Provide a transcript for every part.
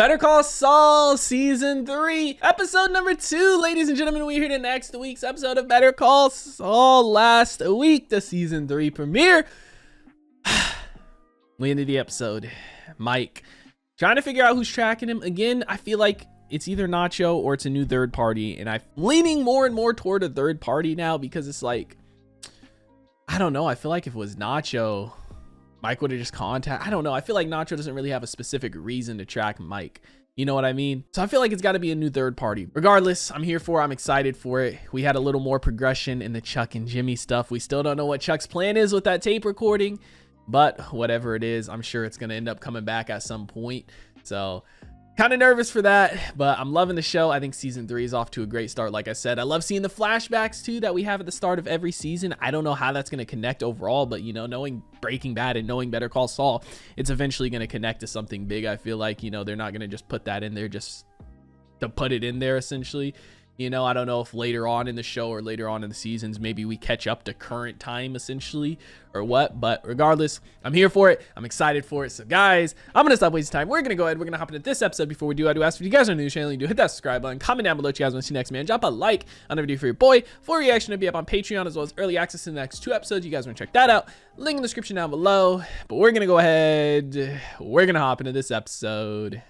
Better Call Saul Season 3, Episode number 2. Ladies and gentlemen, we're here to next week's episode of Better Call Saul. Last week, the Season 3 premiere. We ended the episode. Mike trying to figure out who's tracking him. Again, I feel like it's either Nacho or it's a new third party. And I'm leaning more and more toward a third party now because it's like, I don't know. I feel like if it was Nacho, Mike would have just contacted. I don't know. I feel like Nacho doesn't really have a specific reason to track Mike. You know what I mean? So I feel like it's got to be a new third party. Regardless, I'm here for it. I'm excited for it. We had a little more progression in the Chuck and Jimmy stuff. We still don't know what Chuck's plan is with that tape recording, but whatever it is, I'm sure it's going to end up coming back at some point. So kind of nervous for that, but I'm loving the show. I think season 3 is off to a great start. Like I said, I love seeing the flashbacks too that we have at the start of every season. I don't know how that's going to connect overall, but you know, knowing Breaking Bad and knowing Better Call Saul, it's eventually going to connect to something big. I feel like, you know, they're not going to just put that in there just to put it in there essentially. You know, I don't know if later on in the show or later on in the seasons, maybe we catch up to current time essentially or what, but regardless, I'm here for it. I'm excited for it. So guys, I'm going to stop wasting time. We're going to go ahead. We're going to hop into this episode. Before we do, I do ask if you guys are new to the channel, you do hit that subscribe button, comment down below what you guys want to see next, man. Drop a like on the video for your boy. Full reaction to be up on Patreon as well as early access to the next 2 episodes. You guys want to check that out. Link in the description down below, but we're going to go ahead. We're going to hop into this episode.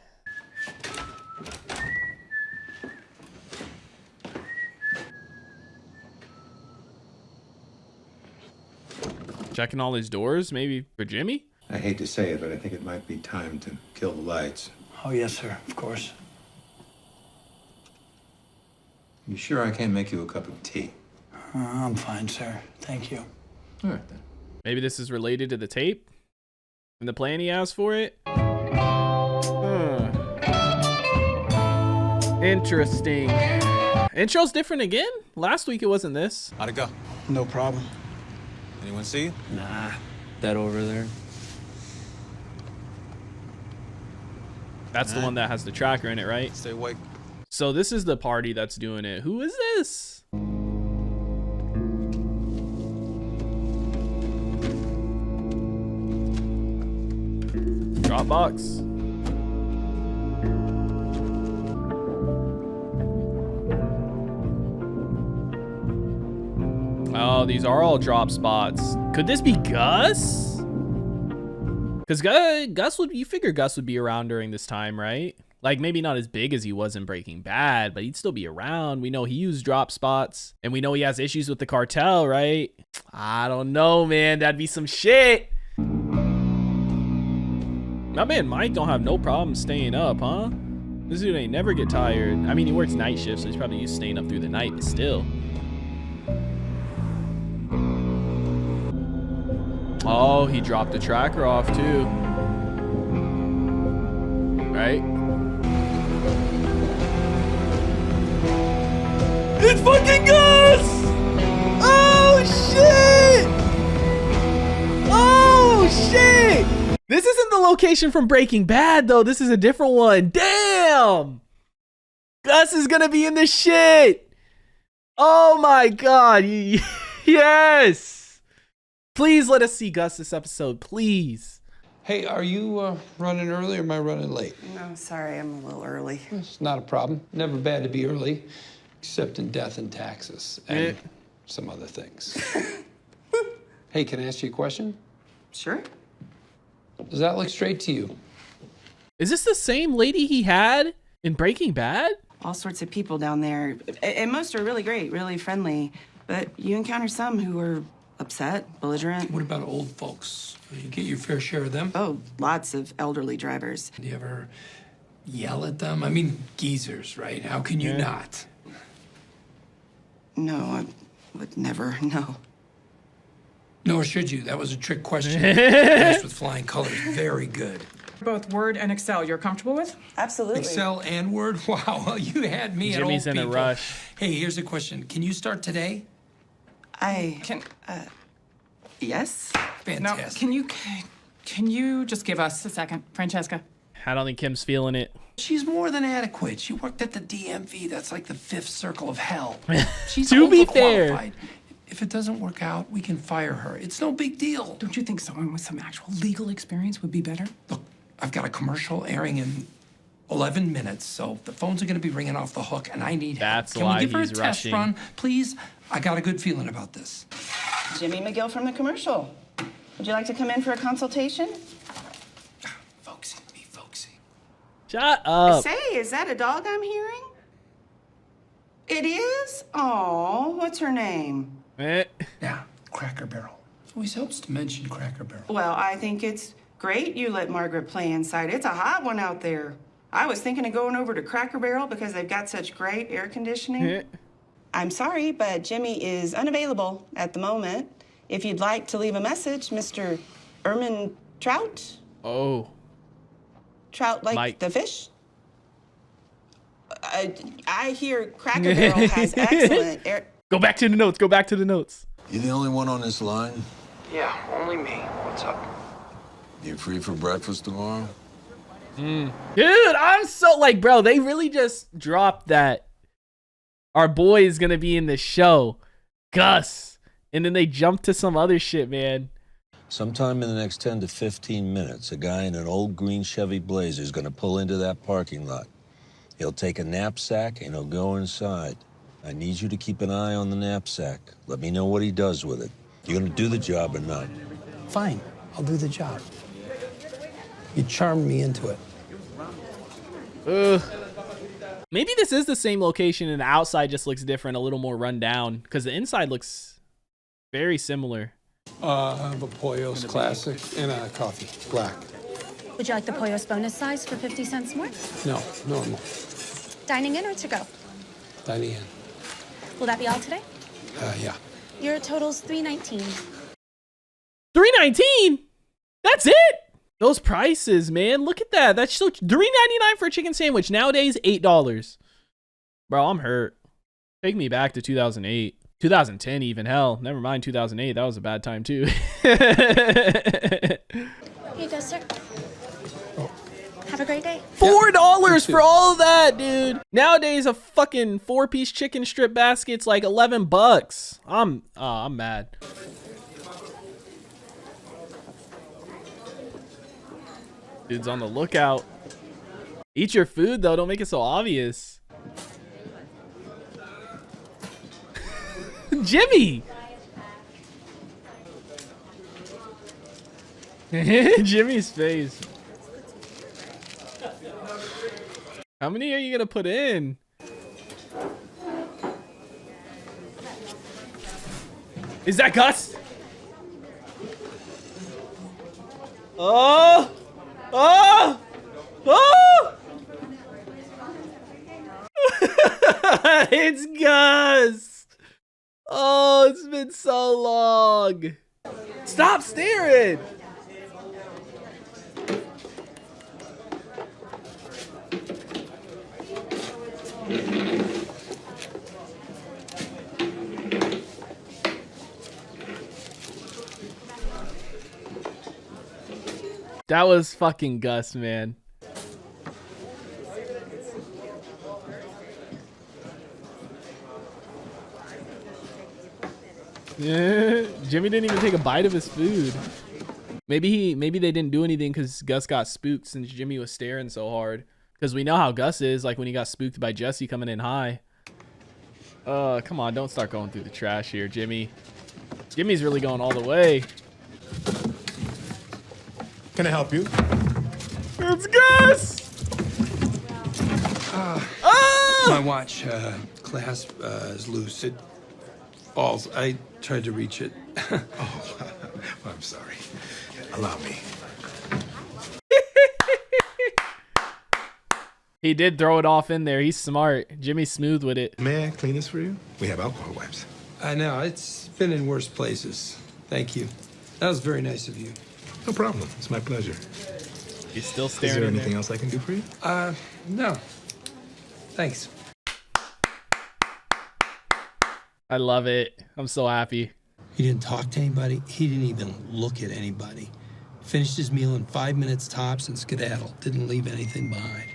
Checking all his doors, maybe for Jimmy? I hate to say it, but I think it might be time to kill the lights. Oh, yes, sir. Of course. You sure I can't make you a cup of tea? I'm fine, sir. Thank you. All right, then. Maybe this is related to the tape and the plan he has for it. Interesting. Intro's different again? Last week it wasn't this. How'd it go? No problem. Anyone see you? Nah, that over there. That's the one that has the tracker in it, right? Stay awake. So this is the party that's doing it. Who is this? Dropbox. Oh, these are all drop spots. Could this be Gus? Because Gus would, you figure Gus would be around during this time, right? Like maybe not as big as he was in Breaking Bad, but he'd still be around. We know he used drop spots and we know he has issues with the cartel, right? I don't know, man. That'd be some shit. My man Mike don't have no problem staying up, huh? This dude ain't never get tired. I mean, he works night shifts, so he's probably used to staying up through the night, but still. Oh, he dropped the tracker off too. Right? It's fucking Gus! Oh shit! Oh shit! This isn't the location from Breaking Bad though. This is a different one. Damn! Gus is gonna be in this shit. Oh my god. Yes! Please let us see Gus this episode, please. Hey, are you running early or am I running late? No, sorry, I'm a little early. It's not a problem. Never bad to be early, except in death and taxes and some other things. Hey, can I ask you a question? Sure. Does that look straight to you? Is this the same lady he had in Breaking Bad? All sorts of people down there, and most are really great, really friendly, but you encounter some who are upset, belligerent. What about old folks? You get your fair share of them? Oh, lots of elderly drivers. Do you ever yell at them? I mean, geezers, right? How can you not? No, I would never, no. Nor should you. That was a trick question. Nice with flying colors. Very good. Both Word and Excel you're comfortable with? Absolutely. Excel and Word? Wow, you had me at old Jimmy's in a people. rush. Hey, here's a question. Can you start today? Yes? No, Fantastic. can you just give us a second, Francesca? I don't think Kim's feeling it. She's more than adequate. She worked at the DMV. That's like the 5th circle of hell. She's To be fair. overqualified. If it doesn't work out, we can fire her. It's no big deal. Don't you think someone with some actual legal experience would be better? Look, I've got a commercial airing in 11 minutes, so the phones are going to be ringing off the hook, and I need That's help. Can why we give her a he's test rushing. run, please? I got a good feeling about this. Jimmy McGill from the commercial. Would you like to come in for a consultation? Folksy, be folksy. Shut up. Say, is that a dog I'm hearing? It is? Oh, what's her name? Eh. Yeah, Cracker Barrel. Always helps to mention Cracker Barrel. Well, I think it's great you let Margaret play inside. It's a hot one out there. I was thinking of going over to Cracker Barrel because they've got such great air conditioning. Eh. I'm sorry, but Jimmy is unavailable at the moment. If you'd like to leave a message, Mr. Ermin Trout? Oh. Trout like Mike. the fish? I hear Cracker Barrel has excellent air... Go back to the notes. Go back to the notes. You the only one on this line? Yeah, only me. What's up? You free for breakfast tomorrow? Dude, I'm so like, bro, they really just dropped that our boy is gonna be in the show, Gus, and then they jumped to some other shit, man. Sometime in the next 10 to 15 minutes, a guy in an old green Chevy Blazer is going to pull into that parking lot. He'll take a knapsack and he'll go inside. I need you to keep an eye on the knapsack. Let me know what he does with it. You gonna do the job or not? Fine, I'll do the job. You charmed me into it. Maybe this is the same location and the outside just looks different, a little more run down, because the inside looks very similar. I have a Pollo's Classic and a coffee, black. Would you like the Pollos bonus size for 50 cents more? No, normal. Dining in or to go? Dining in. Will that be all today? Yeah. Your total's $3.19. $3.19? That's it? Those prices, man. Look at that. That's still $3.99 for a chicken sandwich. Nowadays, $8. Bro, I'm hurt. Take me back to 2008. 2010 even. Hell, never mind 2008. That was a bad time too. Here you go, sir. Have a great day. $4 for all of that, dude. Nowadays, a fucking 4-piece chicken strip basket's like $11. I'm mad. Dude's on the lookout. Eat your food though. Don't make it so obvious. Jimmy. Jimmy's face. How many are you gonna put in? Is that Gus? Oh! Oh! Oh! It's Gus! Oh, it's been so long. Stop staring! That was fucking Gus, man. Yeah, Jimmy didn't even take a bite of his food. Maybe they didn't do anything because Gus got spooked since Jimmy was staring so hard. Because we know how Gus is, like when he got spooked by Jesse coming in high. Come on, don't start going through the trash here, Jimmy. Jimmy's really going all the way. Can I help you? It's Gus! My watch clasp is loose. It falls. I tried to reach it. Oh, I'm sorry. Allow me. He did throw it off in there. He's smart. Jimmy's smooth with it. May I clean this for you? We have alcohol wipes. I know. It's been in worse places. Thank you. That was very nice of you. No problem. It's my pleasure. He's still Is staring there in anything there. else I can do for you? No. Thanks. I love it. I'm so happy. He didn't talk to anybody. He didn't even look at anybody. Finished his meal in 5 minutes tops and skedaddled. Didn't leave anything behind.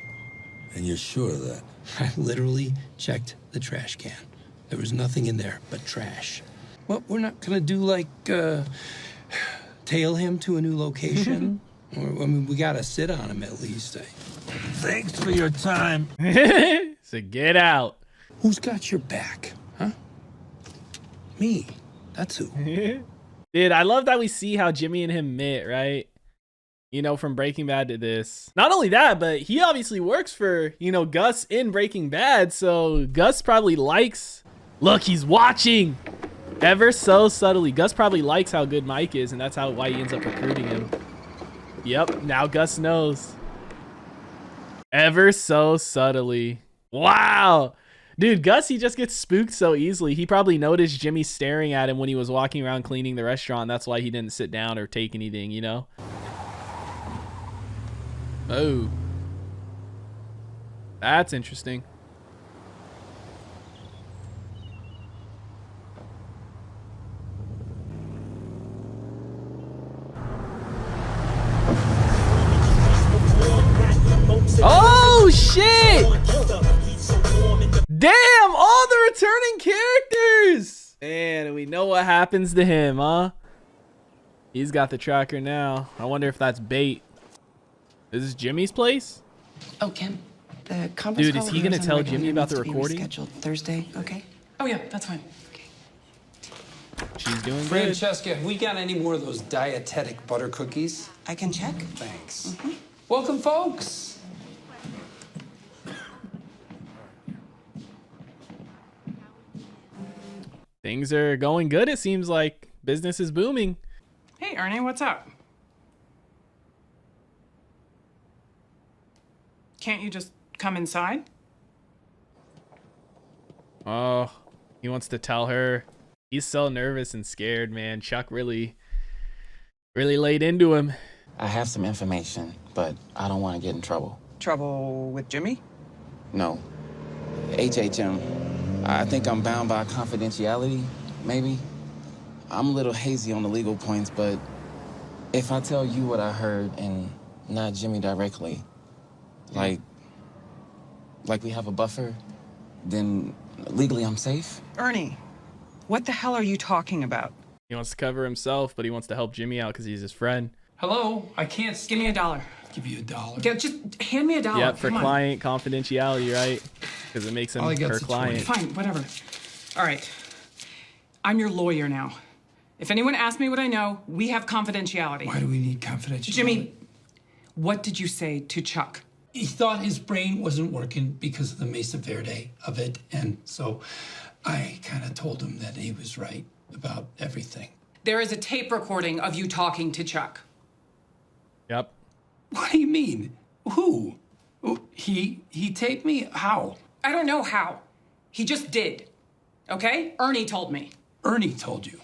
And you're sure of that? I literally checked the trash can. There was nothing in there but trash. Well, we're not gonna do like tail him to a new location. I mean, we gotta sit on him at least. Thanks for your time. So get out. Who's got your back, huh? Me. That's who. Dude, I love that we see how Jimmy and him met, right? You know, from Breaking Bad to this. Not only that, but he obviously works for, you know, Gus in Breaking Bad. So Gus probably likes... Look, he's watching. Ever so subtly. Gus probably likes how good Mike is, and that's why he ends up recruiting him. Yep, now Gus knows. Ever so subtly. Wow. Dude, Gus, he just gets spooked so easily. He probably noticed Jimmy staring at him when he was walking around cleaning the restaurant. That's why he didn't sit down or take anything, you know? Oh. That's interesting. Oh, shit! Damn, all the returning characters! Man, we know what happens to him, huh? He's got the tracker now. I wonder if that's bait. Is this Jimmy's place? Oh, Kim, the conference Dude, is he gonna tell Jimmy about the recording? Scheduled Thursday, okay? Oh, yeah, that's fine. She's doing good. Francesca, have we got any more of those dietetic butter cookies? I can check. Thanks. Welcome, folks. Things are going good, it seems like. Business is booming. Hey, Ernie, what's up? Can't you just come inside? Oh, he wants to tell her. He's so nervous and scared, man. Chuck really laid into him. I have some information, but I don't want to get in trouble. Trouble with Jimmy? No. HHM. I think I'm bound by confidentiality, maybe. I'm a little hazy on the legal points, but if I tell you what I heard and not Jimmy directly, like we have a buffer, then legally I'm safe? Ernie, what the hell are you talking about? He wants to cover himself, but he wants to help Jimmy out because he's his friend. Hello, I can't... Give me $1. Give you $1. Yeah, just hand me $1. Yep, for Come on. client confidentiality, right? Because it makes him her client. Fine, whatever. All right. I'm your lawyer now. If anyone asks me what I know, we have confidentiality. Why do we need confidentiality? Jimmy, what did you say to Chuck? He thought his brain wasn't working because of the Mesa Verde of it, and so I kind of told him that he was right about everything. There is a tape recording of you talking to Chuck. Yep. What do you mean? Who? He taped me? How? I don't know how. He just did. Okay? Ernie told me. Ernie told you.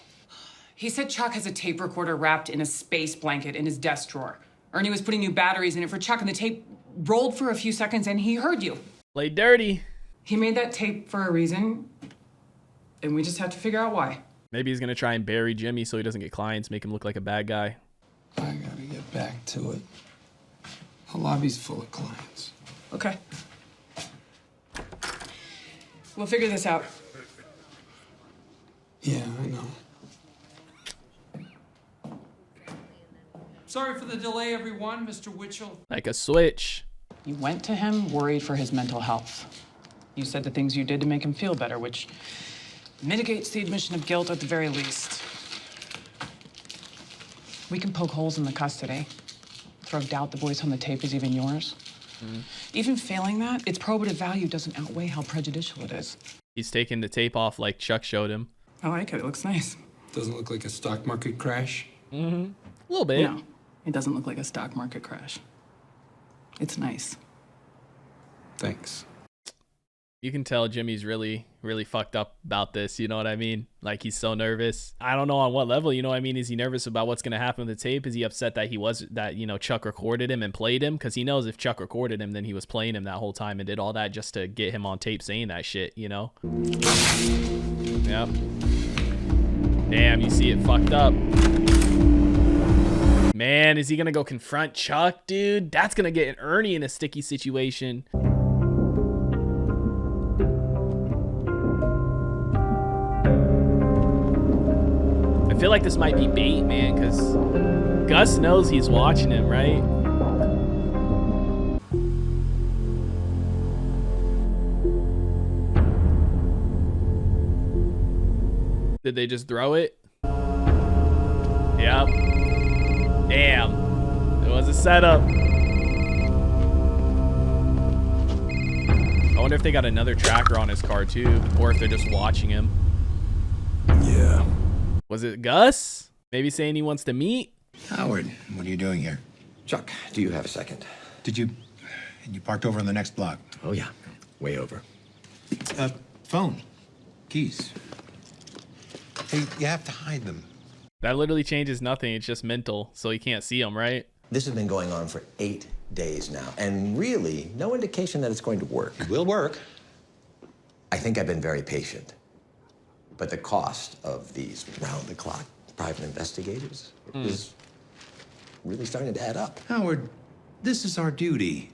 He said Chuck has a tape recorder wrapped in a space blanket in his desk drawer. Ernie was putting new batteries in it for Chuck, and the tape rolled for a few seconds, and he heard you. Play dirty. He made that tape for a reason, and we just have to figure out why. Maybe he's going to try and bury Jimmy so he doesn't get clients, make him look like a bad guy. I gotta get back to it. The lobby's full of clients. Okay. We'll figure this out. Yeah, I know. Sorry for the delay, everyone. Mr. Witchell. Like a switch. You went to him worried for his mental health. You said the things you did to make him feel better, which mitigates the admission of guilt at the very least. We can poke holes in the custody. Throw doubt the voice on the tape is even yours. Even failing that, its probative value doesn't outweigh how prejudicial it is. He's taking the tape off like Chuck showed him. I like it. It looks nice. Doesn't look like a stock market crash. A little bit. No, it doesn't look like a stock market crash. It's nice. Thanks. You can tell Jimmy's really fucked up about this, you know what I mean? Like, he's so nervous. I don't know on what level, you know what I mean? Is he nervous about what's going to happen with the tape? Is he upset that Chuck recorded him and played him? Because he knows if Chuck recorded him, then he was playing him that whole time and did all that just to get him on tape saying that shit, you know? Yep. Damn, you see it fucked up. Man, is he going to go confront Chuck, dude? That's going to get Ernie in a sticky situation. I feel like this might be bait, man, because Gus knows he's watching him, right? Did they just throw it? Yep. Damn. It was a setup. I wonder if they got another tracker on his car too, or if they're just watching him. Yeah. Was it Gus? Maybe saying he wants to meet? Howard, what are you doing here? Chuck, do you have a second? You parked over on the next block? Oh, yeah. Way over. Phone. Keys. Hey, you have to hide them. That literally changes nothing. It's just mental, so he can't see them, right? This has been going on for 8 days now, and really, no indication that it's going to work. It will work. I think I've been very patient. But the cost of these round-the-clock private investigators is really starting to add up. Howard, this is our duty.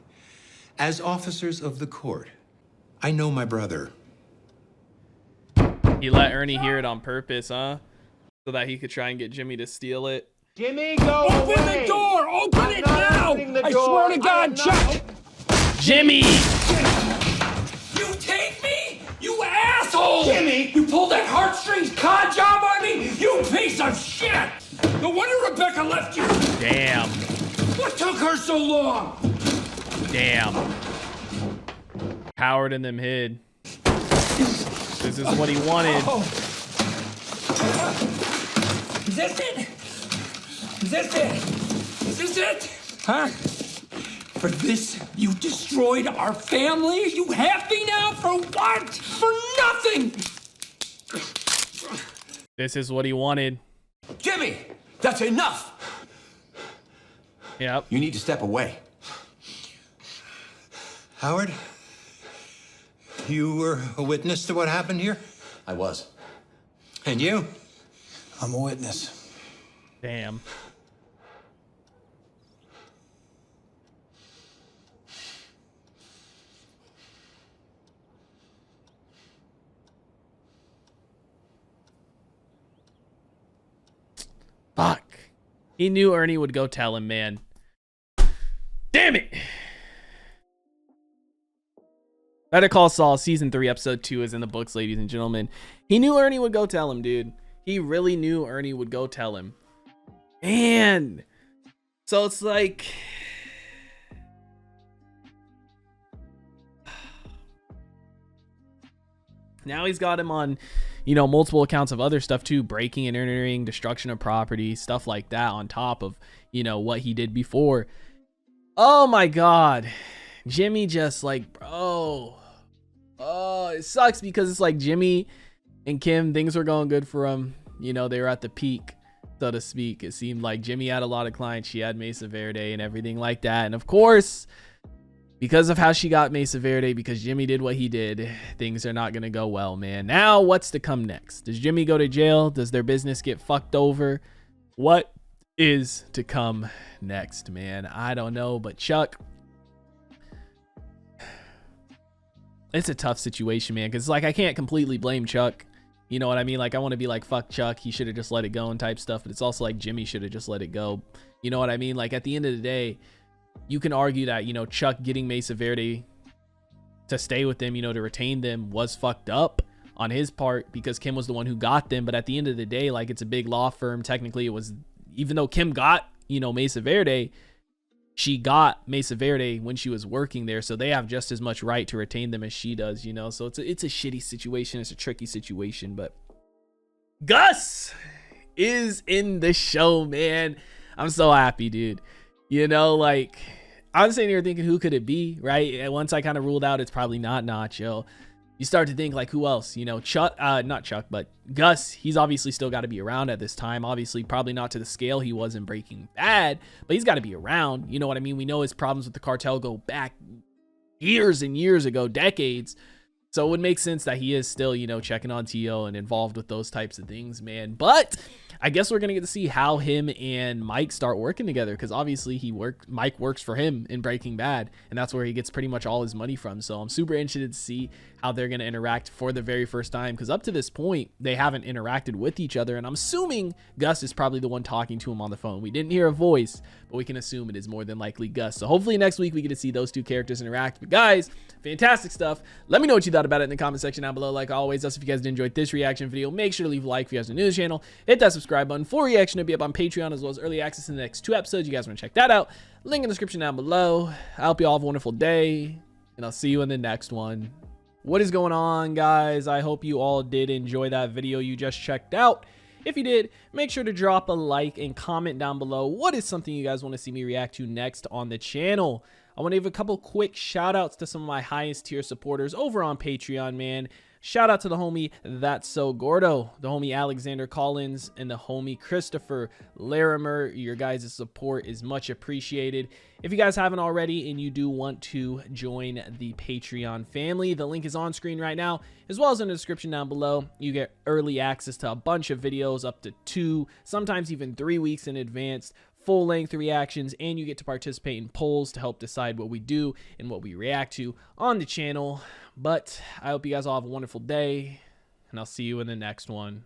As officers of the court, I know my brother. He let Ernie hear it on purpose, huh? So that he could try and get Jimmy to steal it. Jimmy, go away! Open the door! Open it now! I swear to God, Chuck! Jimmy! You take me? You asshole! Jimmy! You pulled that heartstrings con job on me? You piece of shit! No wonder Rebecca left you! Damn. What took her so long? Damn. Howard and them hid. This is what he wanted. Oh. Is this it? Is this it? Is this it? Huh? For this, you destroyed our family? You happy now? For what? For nothing! This is what he wanted. Jimmy, that's enough! Yep. You need to step away. Howard, you were a witness to what happened here? I was. And you? I'm a witness. Damn. Fuck. He knew Ernie would go tell him, man. Damn it. Better Call Saul season 3 episode 2 is in the books, ladies and gentlemen. He knew Ernie would go tell him, dude. He really knew Ernie would go tell him. Man. So it's like, now he's got him on, you know, multiple accounts of other stuff too, breaking and entering, destruction of property, stuff like that, on top of, you know, what he did before. Oh my God. Jimmy just like, bro. Oh, it sucks because it's like Jimmy and Kim, things were going good for them. You know, they were at the peak, so to speak. It seemed like Jimmy had a lot of clients. She had Mesa Verde and everything like that. And of course, because of how she got Mesa Verde, because Jimmy did what he did, things are not going to go well, man. Now, what's to come next? Does Jimmy go to jail? Does their business get fucked over? What is to come next, man? I don't know, but Chuck, it's a tough situation, man, because like I can't completely blame Chuck. You know what I mean? Like, I want to be like, fuck Chuck, he should have just let it go and type stuff, but it's also like Jimmy should have just let it go. You know what I mean? Like, at the end of the day, you can argue that, you know, Chuck getting Mesa Verde to stay with them, you know, to retain them, was fucked up on his part because Kim was the one who got them. But at the end of the day, like, it's a big law firm. Technically, it was, even though Kim got, you know, Mesa Verde, she got Mesa Verde when she was working there, so they have just as much right to retain them as she does, you know. So it's a shitty situation. It's a tricky situation, but Gus is in the show, man. I'm so happy, dude. You know, like, I was sitting here thinking, who could it be, right? And once I kind of ruled out it's probably not Nacho, you start to think, like, who else? You know, Chuck, not Chuck, but Gus, he's obviously still got to be around at this time. Obviously, probably not to the scale he was in Breaking Bad, but he's got to be around. You know what I mean? We know his problems with the cartel go back years and years ago, decades. So it would make sense that he is still, you know, checking on Tio and involved with those types of things, man. But I guess we're gonna get to see how him and Mike start working together, because obviously Mike works for him in Breaking Bad, and that's where he gets pretty much all his money from. So I'm super interested to see how they're gonna interact for the very first time, because up to this point they haven't interacted with each other, and I'm assuming Gus is probably the one talking to him on the phone. We didn't hear a voice, but we can assume it is more than likely Gus. So hopefully next week we get to see those two characters interact. But guys, fantastic stuff. Let me know what you thought about it in the comment section down below. Like always, if you guys enjoyed this reaction video, make sure to leave a like if you guys are new to the channel. Hit that subscribe button for reaction to be up on Patreon, as well as early access to the next 2 episodes. You guys want to check that out, link in the description down below. I hope you all have a wonderful day, and I'll see you in the next one. What is going on, guys? I hope you all did enjoy that video you just checked out. If you did, make sure to drop a like and comment down below what is something you guys want to see me react to next on the channel. I want to give a couple quick shout outs to some of my highest tier supporters over on Patreon, man. Shout out to the homie That's So Gordo, the homie Alexander Collins, and the homie Christopher Larimer. Your guys' support is much appreciated. If you guys haven't already and you do want to join the Patreon family, the link is on screen right now, as well as in the description down below. You get early access to a bunch of videos, up to 2, sometimes even 3 weeks in advance, full-length reactions, and you get to participate in polls to help decide what we do and what we react to on the channel. But I hope you guys all have a wonderful day, and I'll see you in the next one.